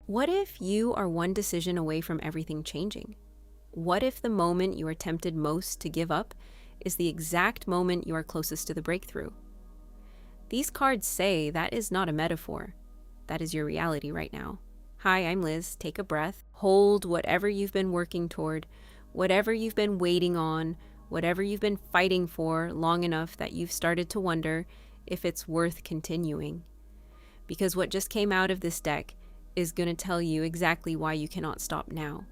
What if you are one decision away from everything changing? What if the moment you are tempted most to give up is the exact moment you are closest to the breakthrough? These cards say that is not a metaphor. That is your reality right now. Hi, I'm Liz. Take a breath. Hold whatever you've been working toward, whatever you've been waiting on, whatever you've been fighting for long enough that you've started to wonder if it's worth continuing. Because what just came out of this deck is going to tell you exactly why you cannot stop now.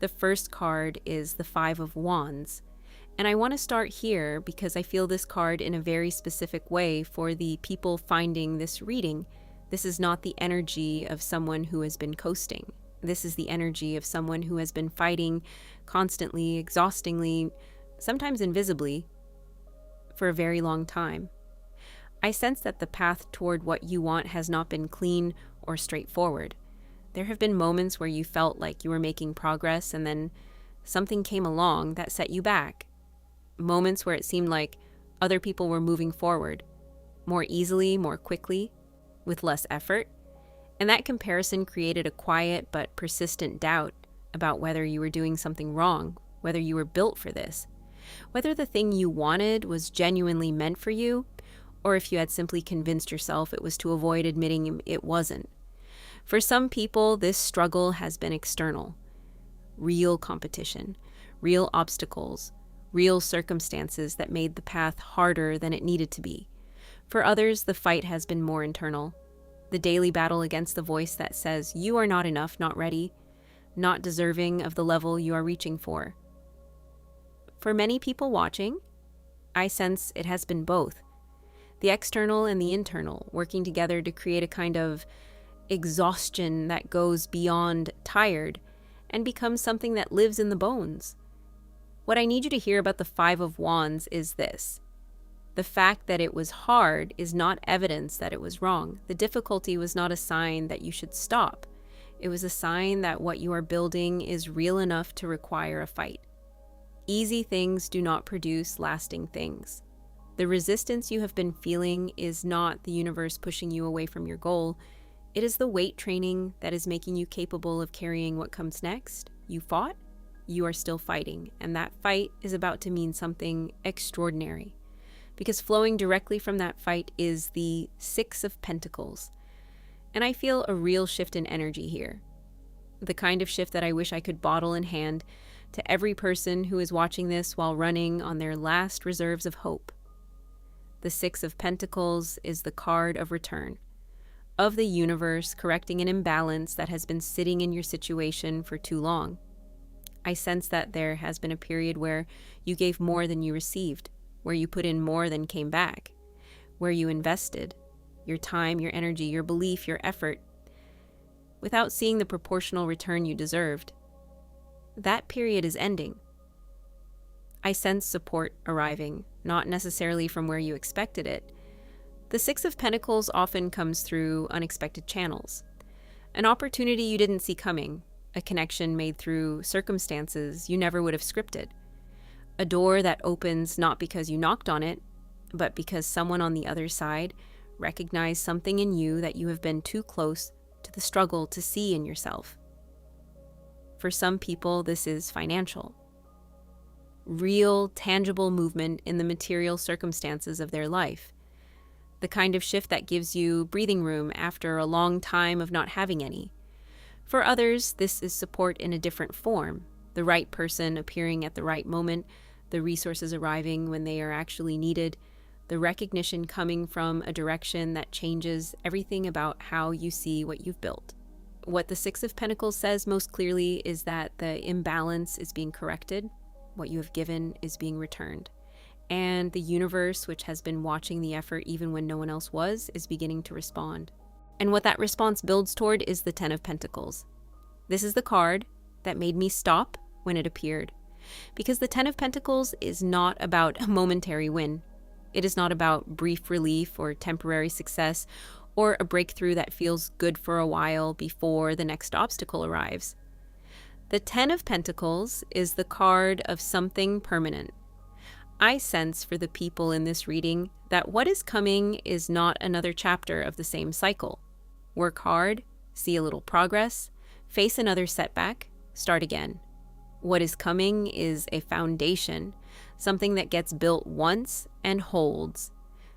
The first card is the Five of Wands. And I want to start here because I feel this card in a very specific way for the people finding this reading. This is not the energy of someone who has been coasting. This is the energy of someone who has been fighting constantly, exhaustingly, sometimes invisibly, for a very long time. I sense that the path toward what you want has not been clean or straightforward. There have been moments where you felt like you were making progress and then something came along that set you back. Moments where it seemed like other people were moving forward more easily, more quickly, with less effort. And that comparison created a quiet but persistent doubt about whether you were doing something wrong, whether you were built for this, whether the thing you wanted was genuinely meant for you, or if you had simply convinced yourself it was to avoid admitting it wasn't. For some people, this struggle has been external. Real competition, real obstacles, real circumstances that made the path harder than it needed to be. For others, the fight has been more internal. The daily battle against the voice that says you are not enough, not ready, not deserving of the level you are reaching for. For many people watching, I sense it has been both. The external and the internal working together to create a kind of exhaustion that goes beyond tired and becomes something that lives in the bones. What I need you to hear about the Five of Wands is this. The fact that it was hard is not evidence that it was wrong. The difficulty was not a sign that you should stop. It was a sign that what you are building is real enough to require a fight. Easy things do not produce lasting things. The resistance you have been feeling is not the universe pushing you away from your goal. It is the weight training that is making you capable of carrying what comes next. You fought, you are still fighting, and that fight is about to mean something extraordinary. Because flowing directly from that fight is the Six of Pentacles. And I feel a real shift in energy here. The kind of shift that I wish I could bottle in hand to every person who is watching this while running on their last reserves of hope. The Six of Pentacles is the card of return, of the universe correcting an imbalance that has been sitting in your situation for too long. I sense that there has been a period where you gave more than you received, where you put in more than came back, where you invested your time, your energy, your belief, your effort, without seeing the proportional return you deserved. That period is ending. I sense support arriving, not necessarily from where you expected it. The Six of Pentacles often comes through unexpected channels. An opportunity you didn't see coming, a connection made through circumstances you never would have scripted. A door that opens not because you knocked on it, but because someone on the other side recognized something in you that you have been too close to the struggle to see in yourself. For some people, this is financial. Real, tangible movement in the material circumstances of their life. The kind of shift that gives you breathing room after a long time of not having any. For others, this is support in a different form. The right person appearing at the right moment, the resources arriving when they are actually needed, the recognition coming from a direction that changes everything about how you see what you've built. What the Six of Pentacles says most clearly is that the imbalance is being corrected, what you have given is being returned, and the universe, which has been watching the effort even when no one else was, is beginning to respond. And what that response builds toward is the Ten of Pentacles. This is the card that made me stop when it appeared. Because the Ten of Pentacles is not about a momentary win. It is not about brief relief or temporary success or a breakthrough that feels good for a while before the next obstacle arrives. The Ten of Pentacles is the card of something permanent. I sense for the people in this reading that what is coming is not another chapter of the same cycle. Work hard, see a little progress, face another setback, start again. What is coming is a foundation, something that gets built once and holds.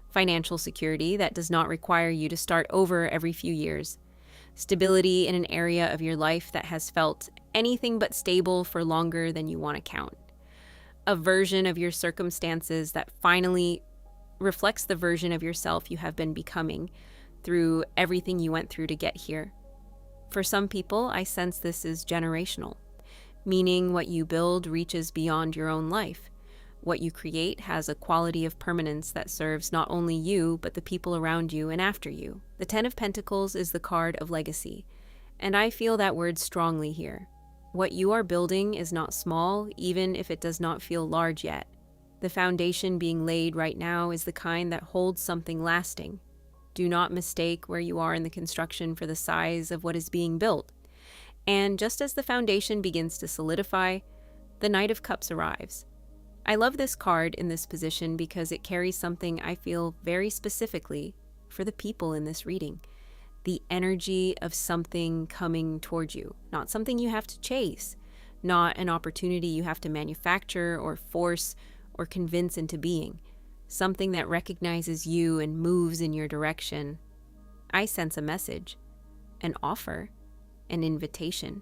Financial security that does not require you to start over every few years. Stability in an area of your life that has felt anything but stable for longer than you want to count. A version of your circumstances that finally reflects the version of yourself you have been becoming through everything you went through to get here. For some people, I sense this is generational, meaning what you build reaches beyond your own life. What you create has a quality of permanence that serves not only you, but the people around you and after you. The Ten of Pentacles is the card of legacy, and I feel that word strongly here. What you are building is not small, even if it does not feel large yet. The foundation being laid right now is the kind that holds something lasting. Do not mistake where you are in the construction for the size of what is being built. And just as the foundation begins to solidify, the Knight of Cups arrives. I love this card in this position because it carries something I feel very specifically for the people in this reading. The energy of something coming toward you, not something you have to chase, not an opportunity you have to manufacture or force or convince into being, something that recognizes you and moves in your direction. I sense a message, an offer, an invitation,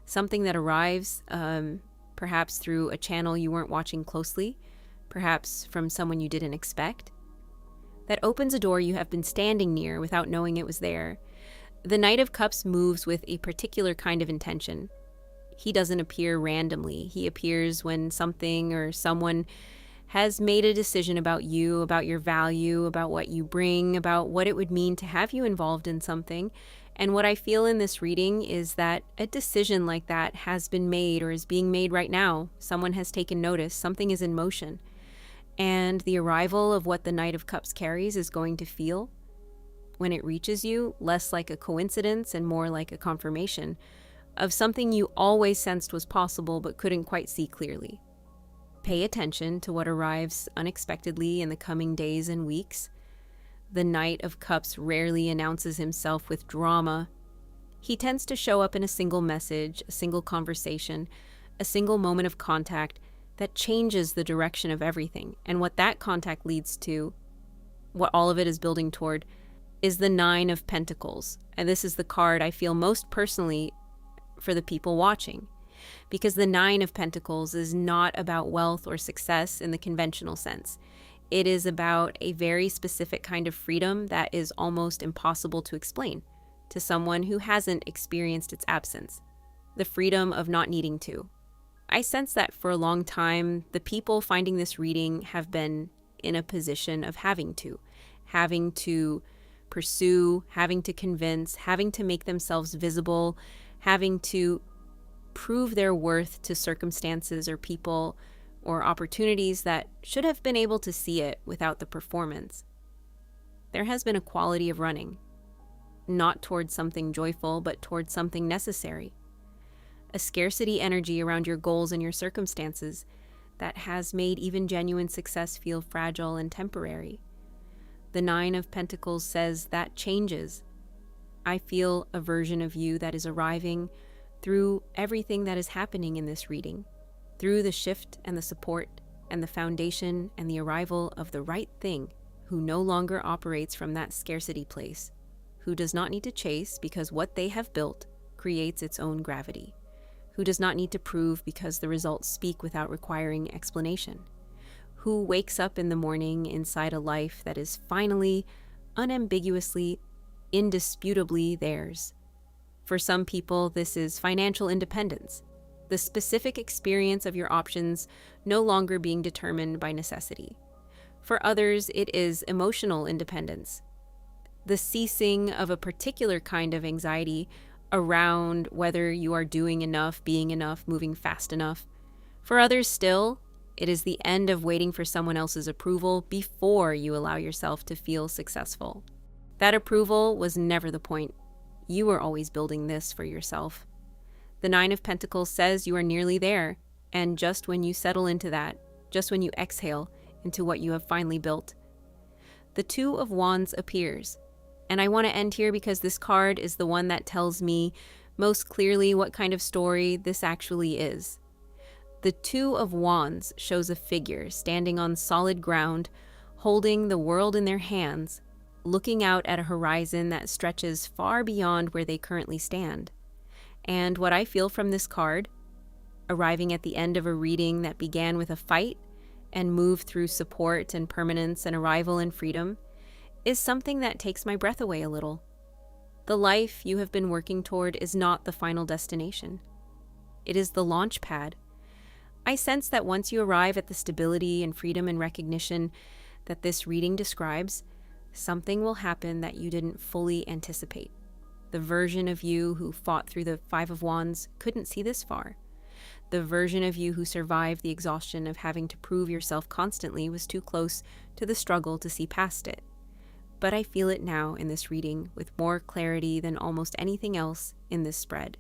something that arrives, perhaps through a channel you weren't watching closely, perhaps from someone you didn't expect, that opens a door you have been standing near without knowing it was there. The Knight of Cups moves with a particular kind of intention. He doesn't appear randomly. He appears when something or someone has made a decision about you, about your value, about what you bring, about what it would mean to have you involved in something. And what I feel in this reading is that a decision like that has been made or is being made right now. Someone has taken notice. Something is in motion. And the arrival of what the Knight of Cups carries is going to feel, when it reaches you, less like a coincidence and more like a confirmation of something you always sensed was possible but couldn't quite see clearly. Pay attention to what arrives unexpectedly in the coming days and weeks. The Knight of Cups rarely announces himself with drama. He tends to show up in a single message, a single conversation, a single moment of contact that changes the direction of everything. And what that contact leads to, what all of it is building toward, is the Nine of Pentacles. And this is the card I feel most personally for the people watching, because the Nine of Pentacles is not about wealth or success in the conventional sense. It is about a very specific kind of freedom that is almost impossible to explain to someone who hasn't experienced its absence. The freedom of not needing to. I sense that for a long time, the people finding this reading have been in a position of having to pursue, having to convince, having to make themselves visible, having to prove their worth to circumstances or people or opportunities that should have been able to see it without the performance. There has been a quality of running, not towards something joyful, but towards something necessary. A scarcity energy around your goals and your circumstances that has made even genuine success feel fragile and temporary. The Nine of Pentacles says that changes. I feel a version of you that is arriving through everything that is happening in this reading, through the shift and the support and the foundation and the arrival of the right thing, who no longer operates from that scarcity place, who does not need to chase because what they have built creates its own gravity, who does not need to prove because the results speak without requiring explanation, who wakes up in the morning inside a life that is finally, unambiguously, indisputably theirs. For some people, this is financial independence, the specific experience of your options no longer being determined by necessity. For others, it is emotional independence, the ceasing of a particular kind of anxiety around whether you are doing enough, being enough, moving fast enough. For others still, it is the end of waiting for someone else's approval before you allow yourself to feel successful. That approval was never the point. You are always building this for yourself. The Nine of Pentacles says you are nearly there, and just when you settle into that, just when you exhale into what you have finally built, the Two of Wands appears. And I want to end here because this card is the one that tells me most clearly what kind of story this actually is. The Two of Wands shows a figure standing on solid ground, holding the world in their hands, looking out at a horizon that stretches far beyond where they currently stand. And what I feel from this card, arriving at the end of a reading that began with a fight and moved through support and permanence and arrival and freedom, is something that takes my breath away a little. The life you have been working toward is not the final destination. It is the launch pad. I sense that once you arrive at the stability and freedom and recognition that this reading describes, something will happen that you didn't fully anticipate. The version of you who fought through the Five of Wands couldn't see this far. The version of you who survived the exhaustion of having to prove yourself constantly was too close to the struggle to see past it. But I feel it now in this reading with more clarity than almost anything else in this spread.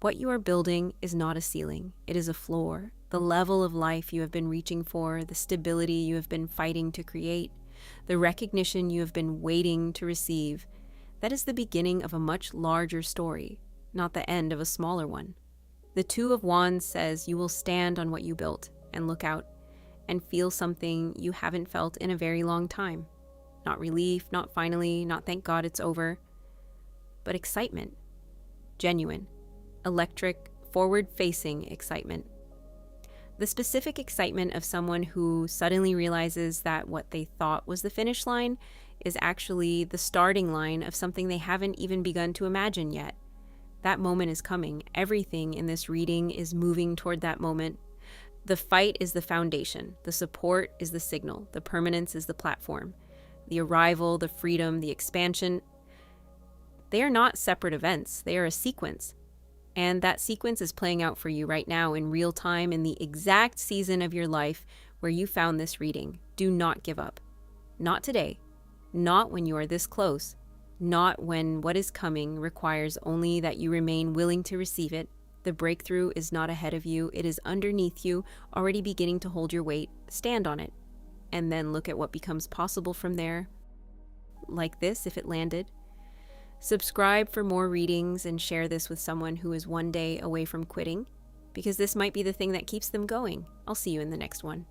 What you are building is not a ceiling, it is a floor. The level of life you have been reaching for, the stability you have been fighting to create, the recognition you have been waiting to receive, that is the beginning of a much larger story, not the end of a smaller one. The Two of Wands says you will stand on what you built and look out and feel something you haven't felt in a very long time. Not relief, not finally, not thank God it's over, but excitement. Genuine, electric, forward-facing excitement. The specific excitement of someone who suddenly realizes that what they thought was the finish line is actually the starting line of something they haven't even begun to imagine yet. That moment is coming. Everything in this reading is moving toward that moment. The fight is the foundation. The support is the signal. The permanence is the platform. The arrival, the freedom, the expansion, they are not separate events. They are a sequence. And that sequence is playing out for you right now in real time in the exact season of your life where you found this reading. Do not give up. Not today. Not when you are this close. Not when what is coming requires only that you remain willing to receive it. The breakthrough is not ahead of you. It is underneath you, already beginning to hold your weight. Stand on it. And then look at what becomes possible from there. Like this, if it landed. Subscribe for more readings and share this with someone who is one day away from quitting, because this might be the thing that keeps them going. I'll see you in the next one.